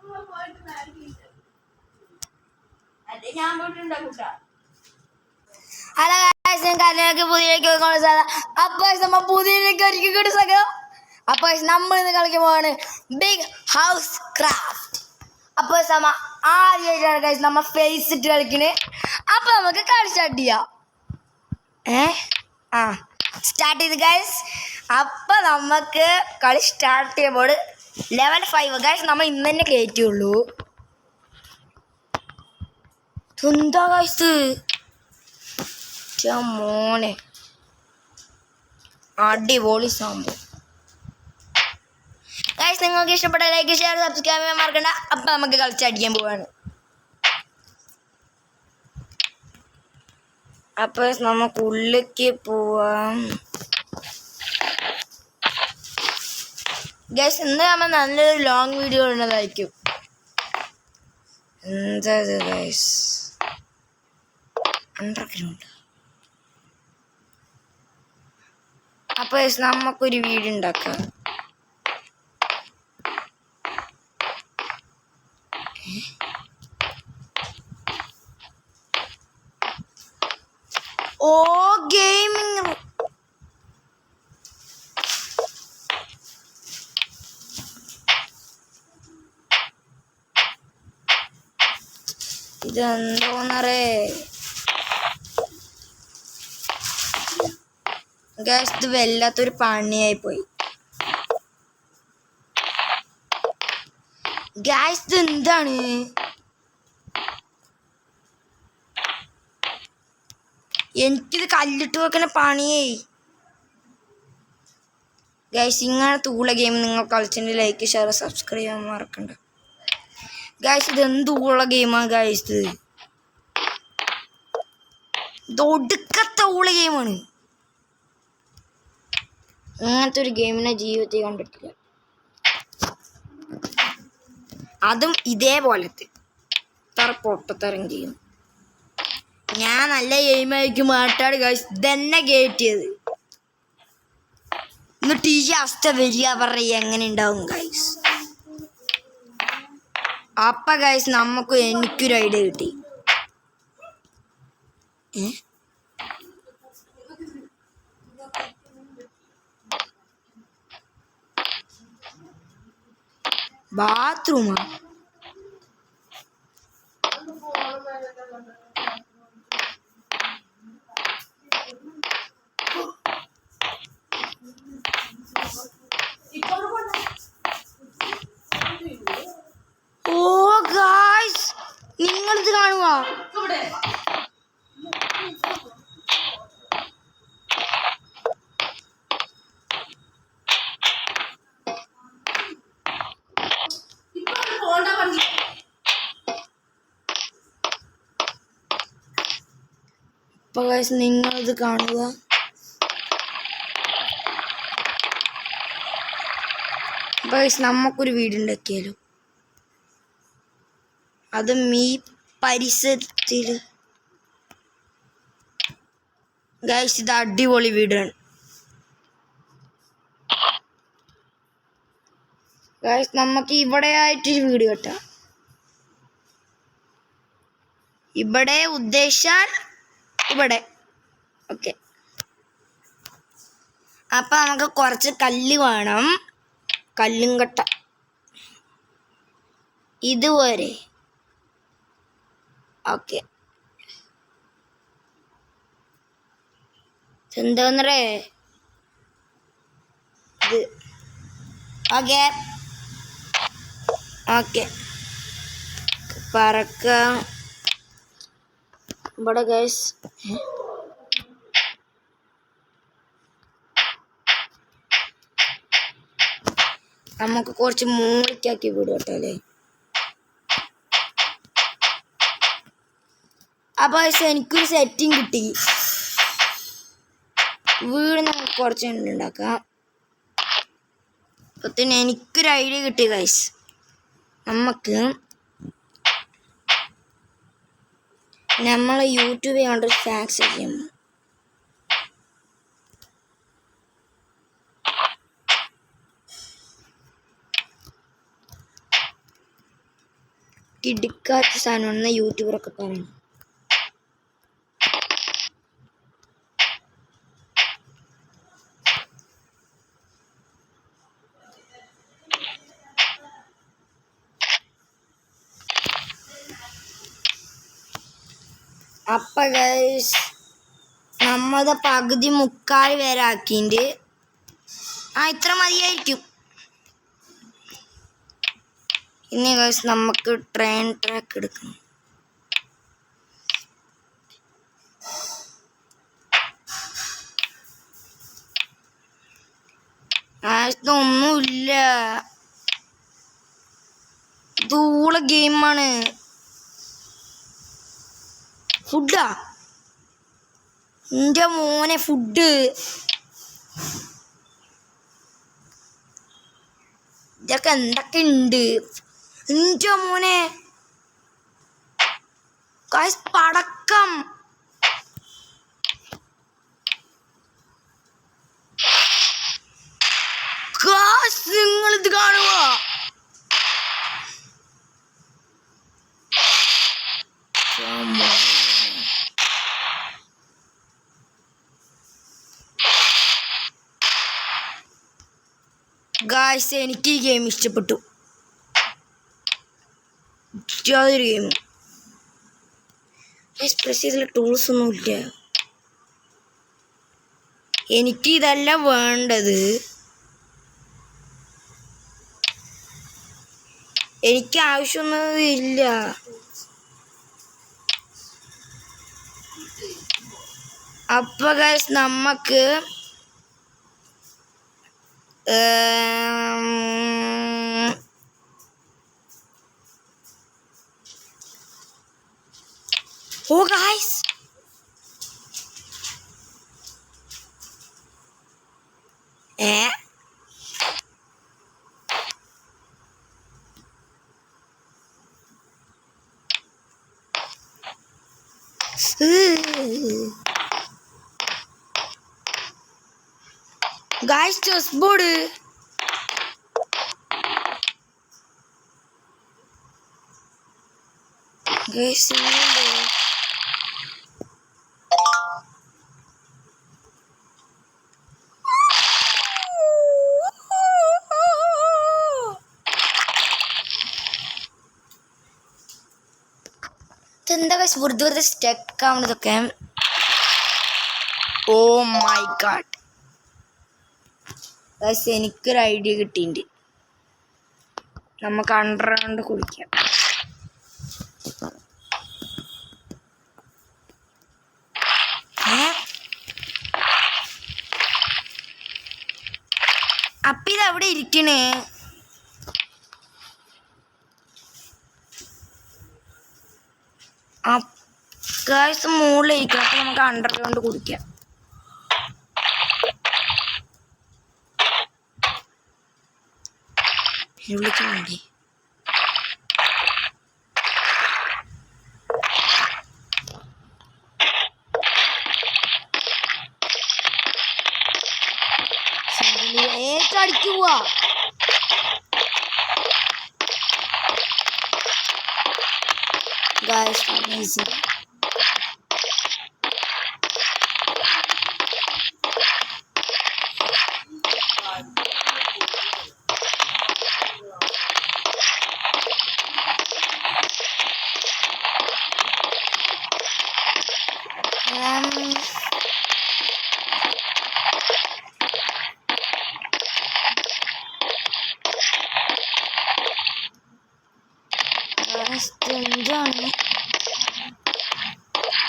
Hello guys, ഞാൻ പുതിയതിലേക്ക് അപ്പോൾ നമ്മൾ പുതിയതിലേക്ക് ഒരിക്കൽ കൂടി സ്വാഗതം. അപ്പോൾ നമ്മൾ ഇന്ന് കളിക്കാൻ പോവാണ് ബിഗ് ഹൗസ് ക്രാഫ്റ്റ്. അപ്പോൾ ആദ്യമായിട്ടാണ് ഗൈസ് നമ്മൾ ഫേസ് ഇട്ട് കളിക്കുന്നത്. അപ്പോൾ നമുക്ക് കളി സ്റ്റാർട്ട് ചെയ്യാം. സ്റ്റാർട്ട് ചെയ്ത് ഗൈസ്. അപ്പോൾ നമുക്ക് കളി സ്റ്റാർട്ട് ചെയ്യുമ്പോൾ ലെവൽ 5 ഗൈസ് നമ്മൾ ഇന്ന് തന്നെ കയറ്റുള്ളൂ. എന്താ ഗൈസ് മോനെ, അടിപൊളി സംഭവം ഗൈസ്. നിങ്ങൾക്ക് ഇഷ്ടപ്പെട്ട ലൈക്ക്, ഷെയർ, സബ്സ്ക്രൈബ് ചെയ്യാൻ മറക്കണ്ട. അപ്പം നമുക്ക് കളിച്ചടിക്കാൻ പോവാണ്. അപ്പോൾ നമുക്ക് ഉള്ളിലേക്ക് പോവാം ഗൈസ്. ഇന്ന് നമ്മൾ നല്ലൊരു ലോങ് വീഡിയോ ഉള്ളതായിരിക്കും. എന്താ ഗൈസ്, അണ്ടർഗ്രൗണ്ട്. അപ്പോൾ നമുക്കൊരു വീടുണ്ടാക്കാം. ഓ ഗെയിമിംഗ് ഇതെന്തോന്നറേ ഗൈസ്, ഇത് വല്ലാത്തൊരു പണിയായി പോയി ഗൈസ്. ഇത് എന്താണ്? എനിക്കിത് കല്ലിട്ട് വെക്കുന്ന പണിയേ ഗൈസ്. ഇങ്ങനത്തെ ഊള ഗെയിം നിങ്ങൾ കളിച്ചതിൻ്റെ ലൈക്ക്, ഷെയർ, സബ്സ്ക്രൈബ് ചെയ്യാൻ മറക്കണ്ട ഗൈസ്. ഇത് എന്ത് ഊള ഗെയിമാണ് ഗൈസ്. ഇത് ഒടുക്കത്തെ ഊള ഗെയിമാണ്. ഇങ്ങനത്തെ ഒരു ഗെയിമിനെ ജീവിതത്തിൽ കണ്ടിട്ടില്ല. അതും ഇതേപോലത്തെ പൊട്ടത്തരം ചെയ്യും. ഞാൻ നല്ല ഗെയിമായിരിക്കും മാറ്റാട് ഗൈസ്. ഇതന്നെ കയറ്റിയത്. എന്നിട്ട് ഈ അവസ്ഥ വരിക പറയുക എങ്ങനെ ഉണ്ടാവും ഗൈസ്. അപ്പ ഗൈസ് എനിക്കൊരു ഐഡിയ കിട്ടി. ബാത്റൂമാ? ഓ ഗായ്സ്, നിങ്ങളിത് കാണുക. അപ്പൊ ഗൈസ് നിങ്ങളിത് കാണുക. അപ്പൊ ഗൈസ് നമുക്കൊരു വീടുണ്ടാക്കിയാലോ. അതും ഈ പരിസരത്തിൽ ഗൈസ്. ഇത് അടിപൊളി വീടാണ് ഗൈസ്. നമുക്ക് ഇവിടെ ആയിട്ടൊരു വീട് കെട്ടാം. ഇവിടെ ഉദ്ദേശിച്ചാൽ ഇവിടെ. ഓക്കെ, അപ്പം നമുക്ക് കുറച്ച് കല്ല് വേണം. കല്ലും കട്ട ഇതുവരെ. ഓക്കെ, എന്താന്നറേ ഇത്. ഓക്കെ ഓക്കെ, പറക്കാം ഇവിടെ ഗൈസ്. നമുക്ക് കുറച്ച് മൂളിക്കാക്കി വീട് കേട്ടല്ലേ. അപ്പൊ എനിക്കൊരു സെറ്റിങ് കിട്ടി. വീട് നമുക്ക് കുറച്ച് ഉണ്ടാക്കാം. അപ്പത്തിന് എനിക്കൊരു ഐഡിയ കിട്ടി ഗൈസ്. നമുക്ക് നമ്മളെ യൂട്യൂബിൽ കണ്ടൊരു ഫാക്സ് ചെയ്യാം. കിടുക്കാച്ച സാധനമാണെന്ന് യൂട്യൂബറൊക്കെ പറയും. അപ്പൊ ഗൈസ് നമ്മളുടെ പകുതി മുക്കാൽ വരെ ആക്കിണ്ട്. ഇത്ര മതിയായിരിക്കും. ഇനി ഗൈസ് നമുക്ക് ട്രെയിൻ ട്രാക്ക് എടുക്കണം. ഒന്നുമില്ല, ധൂള ഗെയിമാണ്. ഫുഡാ എൻ്റെ മോനെ, ഫുഡ് ഇതൊക്കെ എന്തൊക്കെ ഉണ്ട് എൻ്റെ മോനെ. ഗൈസ് പടക്കം, നിങ്ങളിത് കാണുക. ഗായ്സ് എനിക്ക് ഈ ഗെയിം ഇഷ്ടപ്പെട്ടു. യാതൊരു ഗെയിം പ്രസ് ചെയ്തുള്ള ടൂൾസ് ഒന്നുമില്ല. എനിക്ക് ഇതല്ല വേണ്ടത്. എനിക്ക് ആവശ്യമൊന്നും ഇല്ല. അപ്പൊ ഗൈസ് നമുക്ക് guys guys chess board. Guys എന്താ ഗൈസ് വെറുതെ സ്റ്റക്ക് ആവണതൊക്കെ. ഓ മൈ ഗാഡ് ഗൈസ്, എനിക്കൊരു ഐഡിയ കിട്ടിയിട്ടുണ്ട്. നമുക്ക് അണ്ടർഗ്രൗണ്ട് കുളിക്കാം. അപ്പൊ ഇതവിടെ ഇരിക്കണേ. ഗൈസ് മുകളിലിരിക്കണം. അപ്പൊ നമുക്ക് അണ്ടർഗ്രൗണ്ട് കുടിക്കാം. വിളിക്കാൻ വേണ്ടി ഏറ്റടിക്കുക. Guys amazing. എന്താണ്?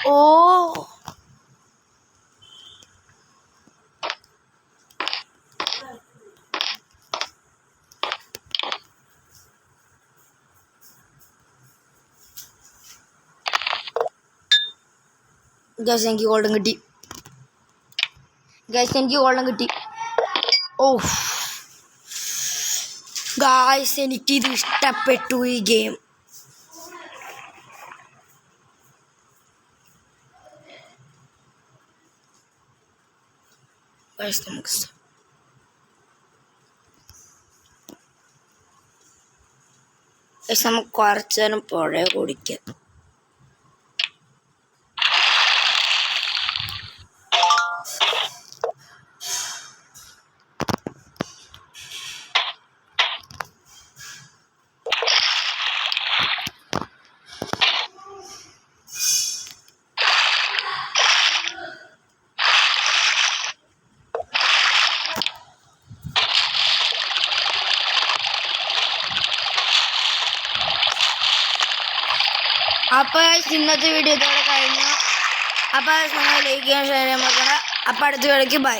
ഓ ഗൈസ് എനിക്ക് ഗോൾഡൻ കിട്ടി. ഓ ഗൈസ് എനിക്കിത് ഇഷ്ടപ്പെട്ടു ഈ ഗെയിം. നമുക്ക് പക്ഷെ നമുക്ക് കുറച്ച് നേരം പുഴ കുടിക്കാം. അപ്പോൾ ഇന്നത്തെ വീഡിയോ ഇതോടെ കഴിഞ്ഞു. അപ്പോൾ നിങ്ങൾ ലൈക്ക് ചെയ്യാൻ ഷെയർ ചെയ്യാൻ മറക്കണ്ട. അപ്പോൾ അടുത്ത വീഡിയോക്ക് ബൈ.